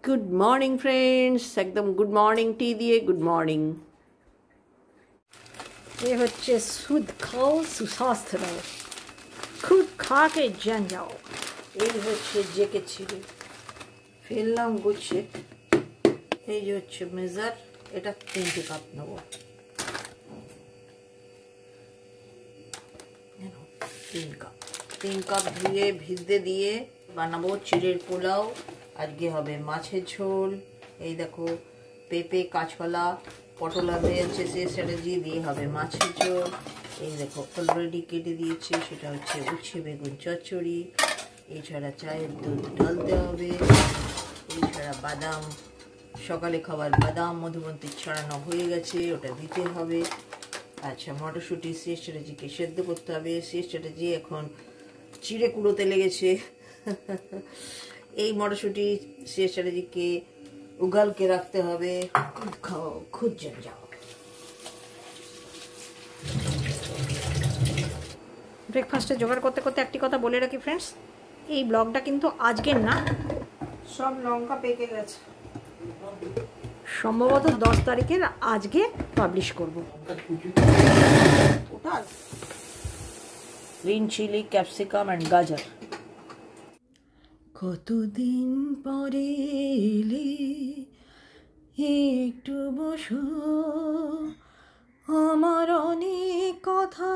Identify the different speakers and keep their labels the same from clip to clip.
Speaker 1: Good morning friends, একদম good morning টি দিয়ে good morning.
Speaker 2: ये হচ্ছে সুদ খাও সুস্বাস্থ্য রहो, খুদ খা কে জান যাও।
Speaker 1: এই হচ্ছে জেকে ছিল, ফেললাম গুছিয়ে। এই যে হচ্ছে মেজার, এটা 3 কাপ নেব। 3 কাপ ধুয়ে ভিজতে দিয়ে বানাবো চিড়ের পোলাও। আজকে হবে মাছের ঝোল। এই দেখো পেঁপে, কাঁচকলা, পটল আছে, সে স্ট্র্যাটেজি দিয়ে হবে মাছের ঝোল। এই দেখো অলরেডি কেটে দিয়েছে, সেটা হচ্ছে উচ্ছে বেগুন চচ্চড়ি। এছাড়া চায়ের দুধ ঢালতে হবে। এছাড়া বাদাম, সকালে খাবার বাদাম মধুমন্ত্রী ছড়ানো হয়ে গেছে, ওটা দিতে হবে। আচ্ছা, মটরশুঁটি সে স্ট্র্যাটেজিকে সেদ্ধ করতে হবে। সে স্ট্র্যাটেজি এখন চিড়ে কুড়োতে লেগেছে। এই মটরশুঁটি সে স্ট্র্যাটেজিকে উগালকে রাখতে হবে। খুদ খাও খুদ জান যাও।
Speaker 2: ব্রেকফাস্টে জোগাড় করতে করতে একটি কথা বলে রাখি ফ্রেন্ডস, এই ব্লগটা কিন্তু আজকের না,
Speaker 1: সব লঙ্কা পেকে গেছে,
Speaker 2: সম্ভবত 10 তারিখের আজকে পাবলিশ করব।
Speaker 1: গ্রিন চিলি, ক্যাপসিকাম অ্যান্ড গাজর। কতদিন পরে এলে একটু বসো, আমার অনেক কথা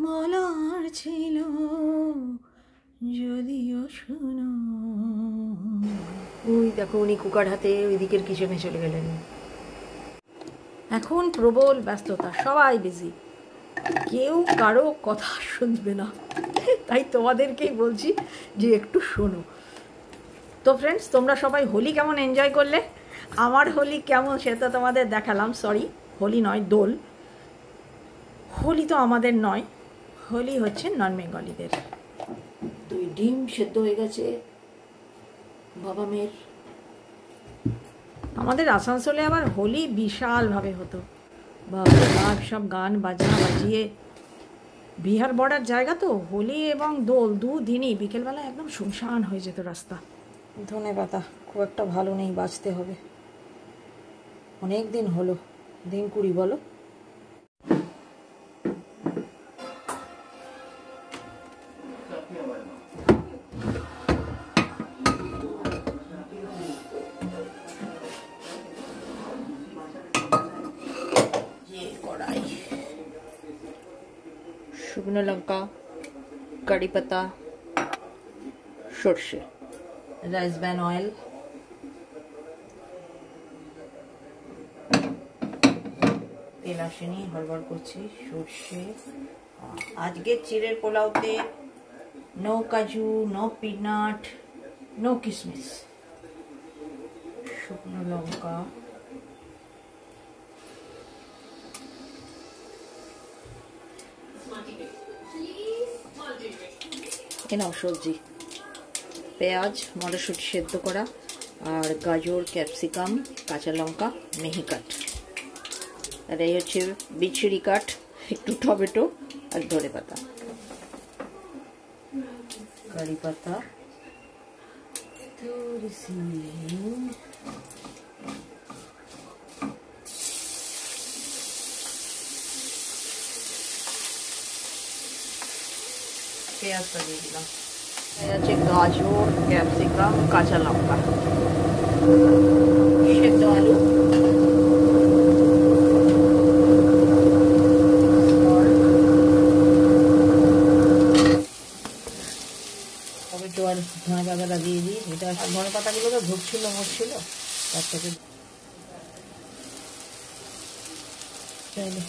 Speaker 1: বলার ছিল, যদিও শোনো। ওই দেখো উনি কুকার হাতে ওই দিকের কিচেনে চলে গেলেন।
Speaker 2: এখন প্রবল ব্যস্ততা, সবাই বিজি, কেউ কারো কথা শুনবে না, তাই তোমাদেরকেই বলছি যে একটু শোনো। তো ফ্রেন্ডস, তোমরা সবাই হোলি কেমন এনজয় করলে? আমার হোলি কেমন সেটা তোমাদের দেখালাম। সরি, হোলি নয়, দোল। হোলি তো আমাদের নয়, হোলি হচ্ছে নন বেঙ্গলিদের।
Speaker 1: 2 ডিম সেদ্ধ হয়ে গেছে বাবা মেয়ের।
Speaker 2: আমাদের আসানসোলে আবার হোলি বিশালভাবে হতো, বাবা সব গান বাজনা বাজিয়ে। বিহার বর্ডার জায়গা তো, হোলি এবং দোল 2 দিনই বিকেলবেলা একদম শুনশান হয়ে যেত রাস্তা।
Speaker 1: ধনে পাতা খুব একটা ভালো নেই, বাঁচতে হবে। অনেক দিন হলো, দিন 20 বলো। কড়াই, শুকনো লঙ্কা, কারি পাতা, সর্ষে, রাইস ব্যান অয়েল, তেল আসেনি, হড়বড় করছি। সর্ষে। আজকে চিড়ের পোলাওতে নো কাজু, নো পিনাট, নো কিশমিশ। শুকনো লঙ্কা, নাও সবজি, পেঁয়াজ, মটরশুঁটি সেদ্ধ করা, আর গাজর, ক্যাপসিকাম, কাঁচা লঙ্কা, মেহি কাট, আর এই হচ্ছে বিচুরি কাট, একটু টমেটো আর ধনে পাতা, কারি পাতা, পেঁয়াজটা দিয়ে দিলাম। আছে গাজর, ক্যাপসিকাম, কাঁচা লঙ্কা, সেদ্ধ আলু, টমেটো আর ধনে পাতাটা দিয়ে দিই। এটা ধনে পাতাগুলো তো ধুকছিল মরছিল, তার থেকে চাইলে।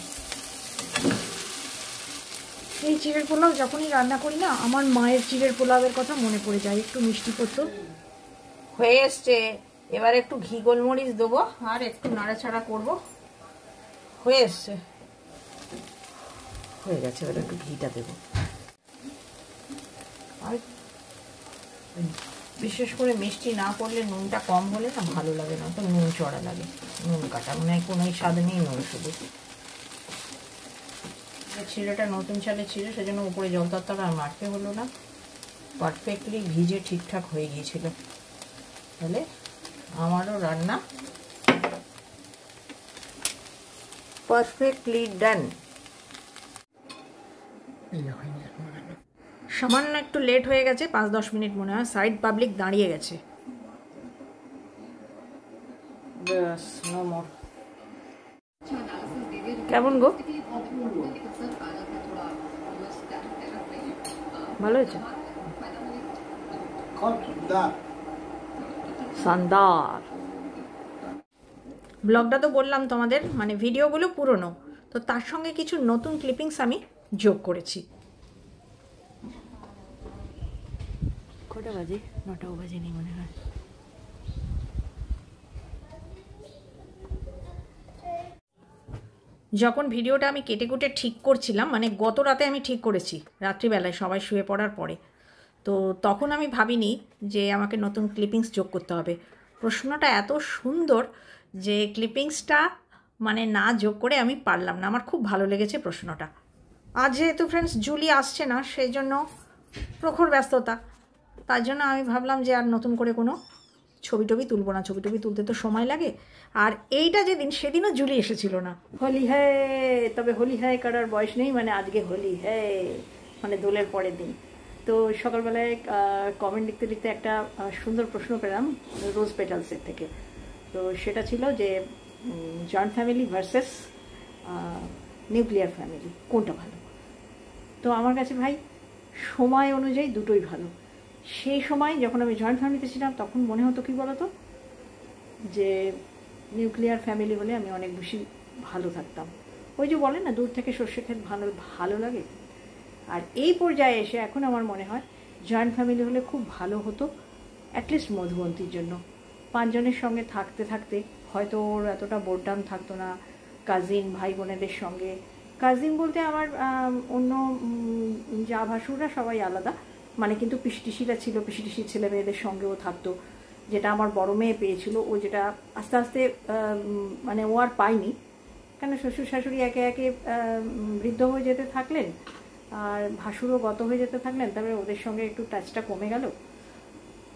Speaker 2: এই চিড়ের পোলাও যখনই রান্না করি না, আমার মায়ের চিড়ের পোলাওয়ের কথা মনে পড়ে যায়। একটু মিষ্টি করতো।
Speaker 1: হয়ে এসছে, এবার একটু ঘি গোলমরিচ দেবো আর একটু নাড়াচাড়া করবো। হয়ে এসছে, হয়ে গেছে, এবার একটু ঘিটা দেবো। আর বিশেষ করে মিষ্টি না করলে, নুনটা কম হলে না ভালো লাগে না, তো নুন চড়া লাগে, নুন কাটা, মানে কোনো স্বাদ নেই নুন শুধু। ছিঁড়েটা নতুন চালের ছিঁড়ে, সেজন্য উপরে জল তরতরা আর মারতে হলো না, পারফেক্টলি ভিজে ঠিকঠাক হয়ে গিয়েছিল। তাহলে আমারও রান্না পারফেক্টলি ডান।
Speaker 2: সামান্য একটু লেট হয়ে গেছে, 5-10 মিনিট মনে হয়। সাইড পাবলিক দাঁড়িয়ে গেছে।
Speaker 1: ব্যাস, নো মোর।
Speaker 2: কেমন গো? ভালো হয়েছে? শানদার। ব্লগটা তো বললাম তোমাদের, মানে ভিডিওগুলো পুরনো, তো তার সঙ্গে কিছু নতুন ক্লিপিংস আমি যোগ করেছি। কটা বাজে? 9টাও বাজেনি মনে হয়। যখন ভিডিওটা আমি কেটে কুটে ঠিক করছিলাম, মানে গত রাতে আমি ঠিক করেছি, রাত্রিবেলায় সবাই শুয়ে পড়ার পরে, তো তখন আমি ভাবিনি যে আমাকে নতুন ক্লিপিংস যোগ করতে হবে। প্রশ্নটা এত সুন্দর যে ক্লিপিংসটা মানে না যোগ করে আমি পারলাম না। আমার খুব ভালো লেগেছে প্রশ্নটা। আজ যেহেতু ফ্রেন্ডস জুলি আসছে না, সেই জন্য প্রখর ব্যস্ততা, তার জন্য আমি ভাবলাম যে আর নতুন করে কোনো ছবি টবি তুলবো না। ছবি টবি তুলতে তো সময় লাগে। আর এইটা যেদিন, সেদিনও জুলি এসেছিল না। হোলি হ্যায়, তবে হোলি হ্যায় করার বয়স নেই, মানে আজকে হোলি হ্যায়, মানে দোলের পরের দিন। তো সকালবেলায় কমেন্ট লিখতে লিখতে একটা সুন্দর প্রশ্ন পেলাম রোজ পেটালসের থেকে। তো সেটা ছিল যে joint family versus nuclear family কোনটা ভালো। তো আমার কাছে ভাই সময় অনুযায়ী দুটোই ভালো। সেই সময় যখন আমি জয়েন্ট ফ্যামিলিতে ছিলাম তখন মনে হতো কী বলতো, যে নিউক্লিয়ার ফ্যামিলি হলে আমি অনেক বেশি ভালো থাকতাম। ওই যে বলে না, দূর থেকে সর্ষে ক্ষেত ভালো লাগে। আর এই পর্যায়ে এসে এখন আমার মনে হয় জয়েন্ট ফ্যামিলি হলে খুব ভালো হতো, অ্যাটলিস্ট মধুবন্তীর জন্য। 5 জনের সঙ্গে থাকতে থাকতে হয়তো ওর এতটা বোরডাউন থাকতো না। কাজিন ভাই বোনেদের সঙ্গে, কাজিন বলতে আমার অন্য যা ভাসুররা সবাই আলাদা, মানে কিন্তু পিসিটিসিরা ছিল, পিসিটিসির ছেলে মেয়েদের সঙ্গেও থাকতো। যেটা আমার বড় মেয়ে পেয়েছিল, ও যেটা আস্তে আস্তে মানে ও আর পায়নি, কেন শ্বশুর শাশুড়ি একে একে বৃদ্ধ হয়ে যেতে থাকলেন, আর ভাসুরও গত হয়ে যেতে থাকলেন, তবে ওদের সঙ্গে একটু টাচটা কমে গেল।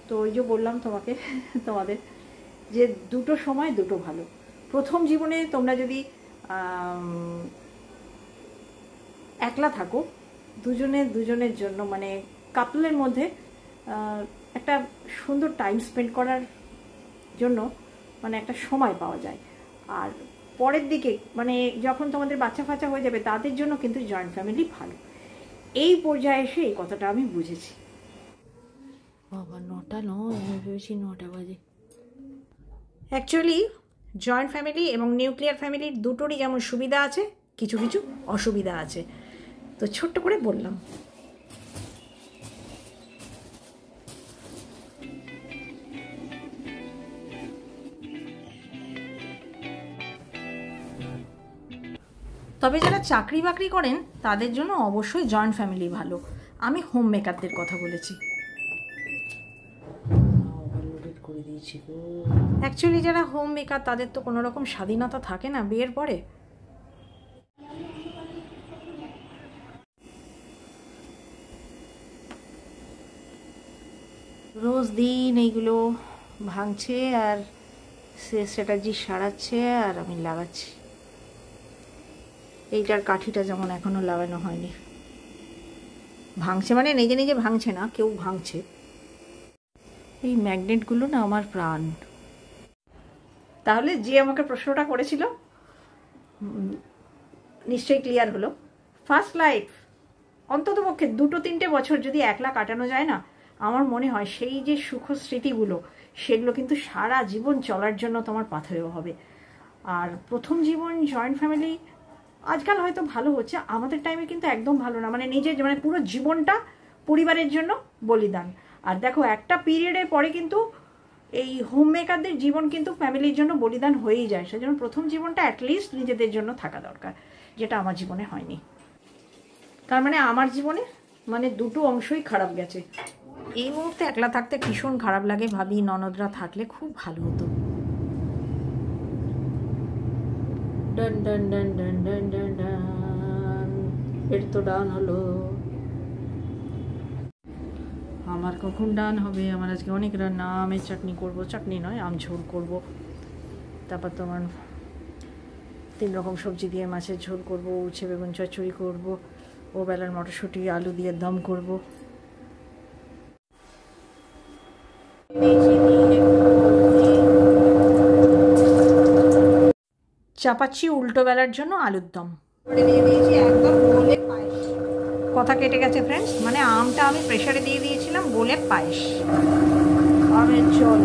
Speaker 2: তো ওই যে বললাম তোমাদের যে দুটো সময় দুটো ভালো। প্রথম জীবনে তোমরা যদি একলা থাকো, দুজনের জন্য মানে কাপলের মধ্যে একটা সুন্দর টাইম স্পেন্ড করার জন্য মানে একটা সময় পাওয়া যায়। আর পরের দিকে মানে যখন তোমাদের বাচ্চা ফাচ্চা হয়ে যাবে, তাদের জন্য কিন্তু জয়েন্ট ফ্যামিলি ভালো। এই পর্যায়ে এসে এই কথাটা আমি বুঝেছি। বাবা 9টা নয়, আমি ভেবেছি 9টা বাজে। অ্যাকচুয়ালি জয়েন্ট ফ্যামিলি এবং নিউক্লিয়ার ফ্যামিলির দুটোরই যেমন সুবিধা আছে, কিছু কিছু অসুবিধা আছে। তো ছোট্ট করে বললাম। তবে যারা চাকরি বাকরি করেন তাদের জন্য অবশ্যই জয়েন্ট ফ্যামিলি ভালো। আমি হোম মেকারদের কথা বলেছি। অ্যাকচুয়ালি যারা হোম মেকার তাদের তো কোনো রকম স্বাধীনতা থাকে না বিয়ের পরে। রোজ দিন এইগুলো ভাঙছে আর সেটাজি সারাচ্ছে আর আমি লাগাচ্ছি। এইটার কাঠিটা যেমন এখনো লাগানো হয়নি। ভাঙছে মানে নিজে নিজে ভাঙছে না, কেউ ভাঙছে। এই ম্যাগনেটগুলো না আমার প্রাণ। তাহলে যে আমাকে প্রশ্নটা করেছিল নিশ্চয়ই ক্লিয়ার হলো। ফার্স্ট লাইফ অন্তত পক্ষে 2-3 বছর যদি একলা কাটানো যায় না, আমার মনে হয় সেই যে সুখ স্মৃতিগুলো সেগুলো কিন্তু সারা জীবন চলার জন্য তোমার পাথেয় হবে। আর প্রথম জীবন জয়েন্ট ফ্যামিলি আজকাল হয়তো ভালো হচ্ছে, আমাদের টাইমে কিন্তু একদম ভালো না। মানে নিজের মানে পুরো জীবনটা পরিবারের জন্য বলিদান। আর দেখো একটা পিরিয়ডের পরে কিন্তু এই হোম মেকারদের জীবন কিন্তু ফ্যামিলির জন্য বলিদান হয়েই যায়। সেজন্য প্রথম জীবনটা অ্যাটলিস্ট নিজেদের জন্য থাকা দরকার, যেটা আমার জীবনে হয়নি। তার মানে আমার জীবনে মানে দুটো অংশই খারাপ গেছে। এই মুহূর্তে একলা থাকতে ভীষণ খারাপ লাগে, ভাবি ননদরা থাকলে খুব ভালো হতো। ডান ডান ডান ডান ডান ডান ডান, এর তো ডান হলো। আমার কখন ডান হবে। আমার আজকে অনেক রান্না, আমের চাটনি করব, চাটনি নয় আম ঝোল করব, তারপর তোমার 3 রকম সবজি দিয়ে মাছের ঝোল করব, উচ্ছে বেগুন চচ্চড়ি করব, ও বেলার মটরশুঁটি আলু দিয়ে দম করব। চাপাচ্ছি উল্টো বেলার জন্য আলুর দম। কথা কেটে গেছে ফ্রেন্ডস, মানে আমটা আমি প্রেসারে দিয়ে দিয়েছিলাম বলে পায়েস, আমের ঝোল,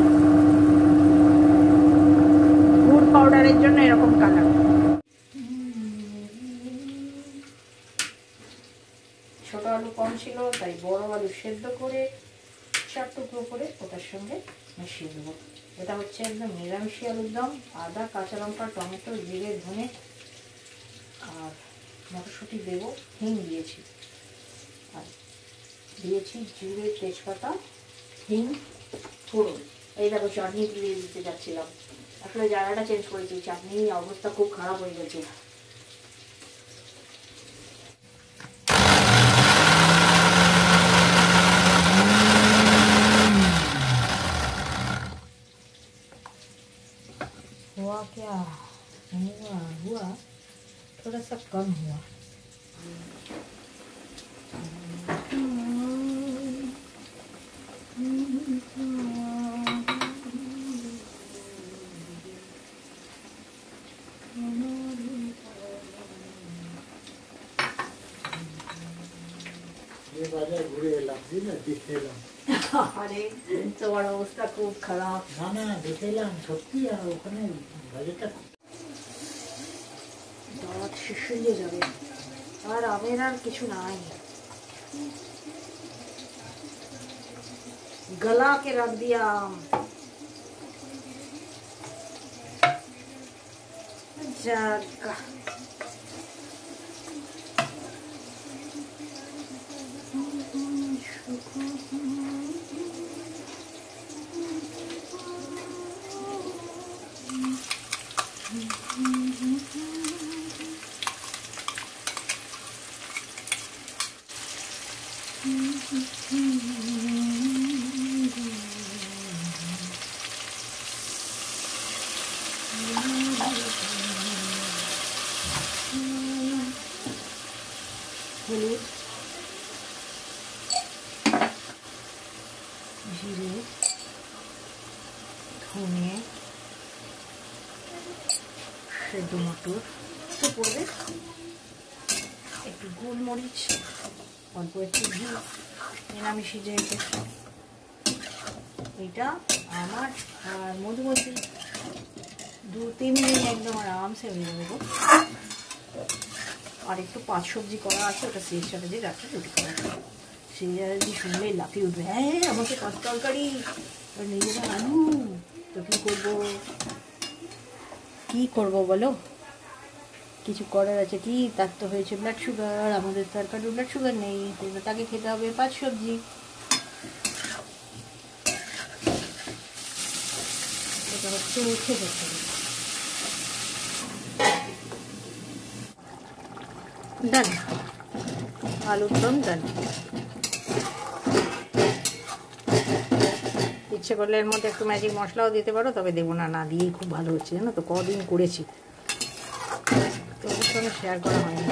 Speaker 2: গুড় পাউডারের জন্য এরকম কালার। ছোট আলু কম ছিল তাই বড় আলু সেদ্ধ করে 4 টুকরো করে ওটার সঙ্গে মিশিয়ে দেবো। এটা হচ্ছে একদম নিরামিষি আলুর দম। আদা, কাঁচা লঙ্কা, টমেটো, জিরে, ধনে আর মটরশুঁটি দেবো, হিং দিয়েছি, আর দিয়েছি জিরে, তেজপাতা, হিং, ফোড়ন। এই দেখো চাটনি দিয়ে দিতে যাচ্ছিলাম, আসলে জায়গাটা চেঞ্জ করেছি, চাটনি অবস্থা খুব খারাপ হয়ে গেছে। हुआ क्या हुआ थोड़ा सा कम हुआ।
Speaker 3: ঘুরে এলাম, দেখে এলাম।
Speaker 2: আরে তোমার অবস্থা খুব খারাপ।
Speaker 3: না না, দেখে এলাম সত্যি। আর ওখানে বাজেটটা
Speaker 2: দাঁত শিশুড়িয়ে যাবে, আর আমের আর কিছু নাই, गला के रख दिया आम। जागा হলুদ, জিরে, ধনে, সেদ্ধ মটর তো পড়বে, একটু গোলমরিচ, অল্প একটু ঘি, নিরামিষি যেহেতু। এটা আমার মধুমতি 2-3 দিন একদম আরামসে হয়ে যাবে। আর একটু 5 সবজি করা আছে, ওটা সেই স্ট্র্যাটেজি রাখতে রুটি করা। সেই স্ট্র্যাটেজি শুনলে লাফিয়ে উঠবে, হ্যাঁ আমাকে 5 তরকারি আর নিজেরা আলু, তো কী করবো বলো, কিছু করার আছে কি? তার তো হয়েছে ব্লাড সুগার, আমাদের তরকারি ব্লাড সুগার নেই, তাকে খেতে হবে 5 সবজি। এটা হচ্ছে উঠে গেছে। ডান, আলুর দম ডান। ইচ্ছে করলে এর মধ্যে একটু ম্যাজিক মশলাও দিতে পারো, তবে দেবো না, না দিয়েই খুব ভালো হচ্ছে জানো তো। কদিন করেছি তো ওর সঙ্গে শেয়ার করা হয়নি,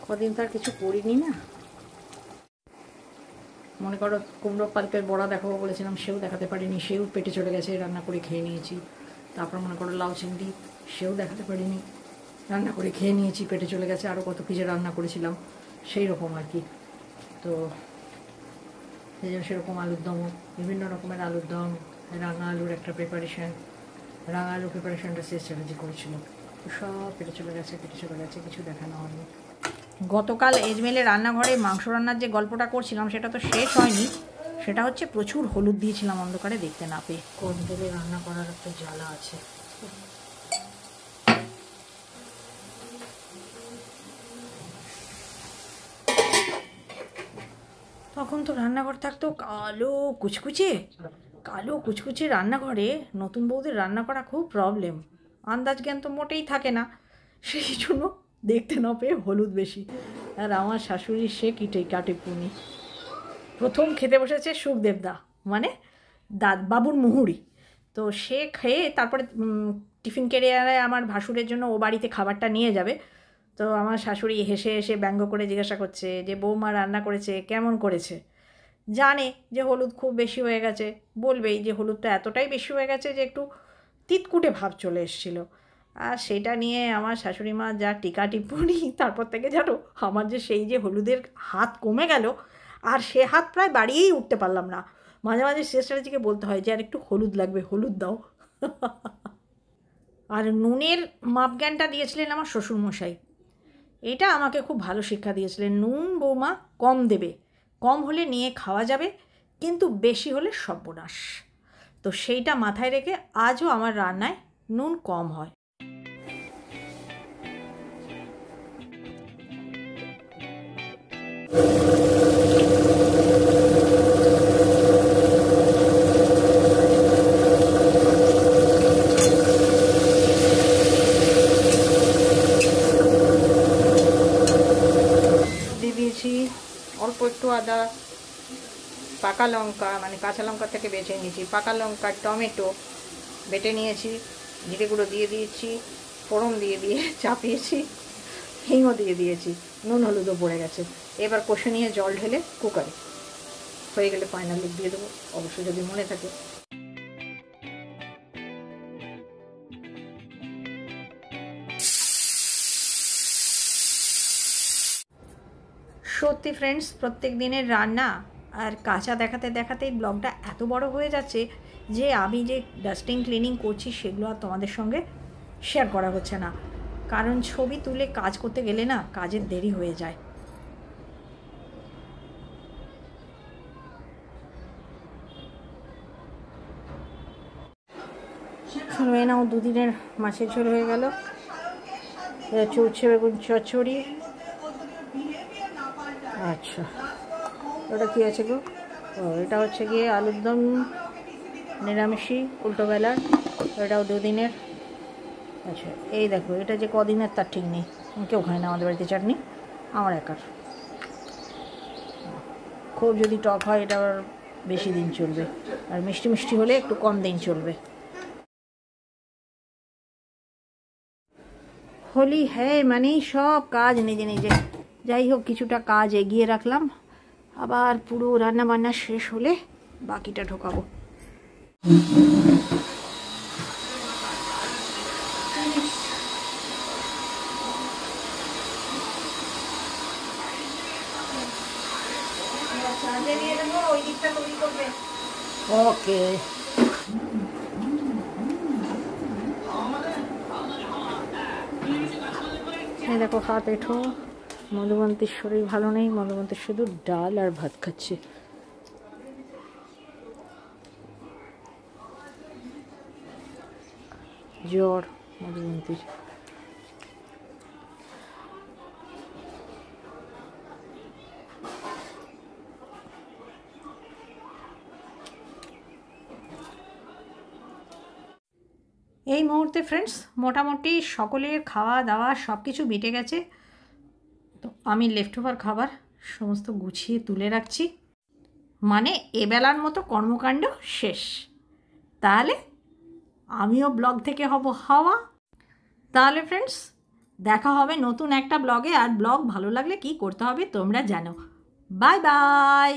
Speaker 2: কদিন তার কিছু করিনি না। মনে করো কুমড়ো পাল্পের বড়া দেখাবো বলেছিলাম, সেও দেখাতে পারিনি, সেও পেটে চলে গেছে, রান্না করে খেয়ে নিয়েছি। তারপর মনে করো লাউ চিংড়ি, সেও দেখাতে পারিনি, রান্না করে খেয়ে নিয়েছি, পেটে চলে গেছে। আরও কত কিছু রান্না করেছিলাম সেই রকম আর কি। তো সেই জন্য সেরকম আলুর দমও, বিভিন্ন রকমের আলুর দম, রাঙা আলুর একটা প্রিপারেশান, রাঙা আলুর প্রিপারেশানটা শেষ চ্যালেঞ্জি করেছিল, সব পেটে চলে গেছে, কিছু দেখানো হয়নি। গতকাল এজমেলে রান্নাঘরে মাংস রান্নার যে গল্পটা করছিলাম সেটা তো শেষ হয়নি। সেটা হচ্ছে প্রচুর হলুদ দিয়েছিলাম অন্ধকারে দেখতে না পেয়ে। কম তেলে রান্না করার একটা জ্বালা আছে। তখন তো রান্নাঘর থাকতো কালো কুচকুচে রান্নাঘরে নতুন বউদের রান্না করা খুব প্রবলেম, আন্দাজ জ্ঞান তো মোটেই থাকে না, সেই জন্য দেখতে না পেয়ে হলুদ বেশি। আর আমার শাশুড়ি সে কাটে পুনি, প্রথম খেতে বসেছে সুখদেবদা, মানে বাবুর মুহুরি। তো সে খেয়ে তারপরে টিফিন কেরিয়ারে আমার ভাসুরের জন্য ও বাড়িতে খাবারটা নিয়ে যাবে। তো আমার শাশুড়ি হেসে হেসে ব্যঙ্গ করে জিজ্ঞাসা করছে যে বৌমা রান্না করেছে, কেমন করেছে। জানে যে হলুদ খুব বেশি হয়ে গেছে, বলবেই যে হলুদটা এতটাই বেশি হয়ে গেছে যে একটু তিতকুটে ভাব চলে এসেছিলো। আর সেটা নিয়ে আমার শাশুড়ি মা যা টিকা টিপ্পনি, তারপর থেকে জানো আমার যে সেই যে হলুদের হাত কমে গেল, আর সে হাত প্রায় বাড়িয়েই উঠতে পারলাম না। মাঝে মাঝে সিস্টারজিকে বলতে হয় যে আর একটু হলুদ লাগবে, হলুদ দাও। আর নুনের মাপজ্ঞানটা দিয়েছিলেন আমার শ্বশুরমশাই। এটা আমাকে খুব ভালো শিক্ষা দিয়েছিলেন, নুন বৌমা কম দেবে, কম হলে নিয়ে খাওয়া যাবে, কিন্তু বেশি হলে সর্বনাশ। তো সেইটা মাথায় রেখে আজও আমার রান্নায় নুন কম হয়। দিয়েছি অল্প একটু আদা, পাকা লঙ্কা, মানে কাঁচা লঙ্কা থেকে বেছে নিয়েছি, পাকা লঙ্কা, টমেটো বেটে নিয়েছি, জিরে গুঁড়ো দিয়ে দিয়েছি, ফোড়ন দিয়ে চাপিয়েছি, হিংও দিয়ে দিয়েছি, নুন হলুদও পড়ে গেছে। এবার কষে নিয়ে জল ঢেলে কুকারে, হয়ে গেলে ফাইনাল লুক দিয়ে দেবো, অবশ্য যদি মনে থাকে। সত্যি ফ্রেন্ডস, প্রত্যেক দিনের রান্না আর কাঁচা দেখাতে দেখাতেই ব্লগটা এত বড় হয়ে যাচ্ছে যে আমি যে ডাস্টিং ক্লিনিং করছি সেগুলো আর তোমাদের সঙ্গে শেয়ার করা হচ্ছে না, কারণ ছবি তুলে কাজ করতে গেলে না কাজের দেরি হয়ে যায়। শুনে নাও, দুদিনের মাছের ঝোল হয়ে গেল। উচ্ছে বেগুন চচ্চড়ি। আচ্ছা, ওটা কী আছে গো? ও, এটা হচ্ছে গিয়ে আলুর দম নিরামিষি উল্টোবেলার, এটাও দুদিনের। আচ্ছা, এই দেখো, এটা যে কদিনের তার ঠিক নেই, কেউ খায় না আমাদের বাড়িতে চাটনি, আমার একার। খুব যদি টক হয় এটা আবার বেশি দিন চলবে, আর মিষ্টি মিষ্টি হলে একটু কম দিন চলবে। হোলি হ্যাঁ মানেই সব কাজ নিজে নিজে। যাই হোক, কিছুটা কাজ এগিয়ে রাখলাম, আবার পুরো রান্না বান্না শেষ হলে বাকিটা ঢোকাবো। ওকে, এই দেখো হাত এঠো, মধুবন্তীর শরীর ভালো নেই, মধুবন্তী শুধু ডাল আর ভাত খাচ্ছে। জ্বর মধুবন্তীর। এই মুহূর্তে ফ্রেন্ডস মোটামুটি সকলের খাওয়া দাওয়া সব কিছু মিটে গেছে। তো আমি লেফট ওভার খাবার সমস্ত গুছিয়ে তুলে রাখছি, মানে এবেলার মতো কর্মকাণ্ড শেষ। তাহলে আমিও ব্লগ থেকে হব হাওয়া। তাহলে ফ্রেন্ডস দেখা হবে নতুন একটা ব্লগে, আর ব্লগ ভালো লাগলে কি করতে হবে তোমরা জানো। Bye bye.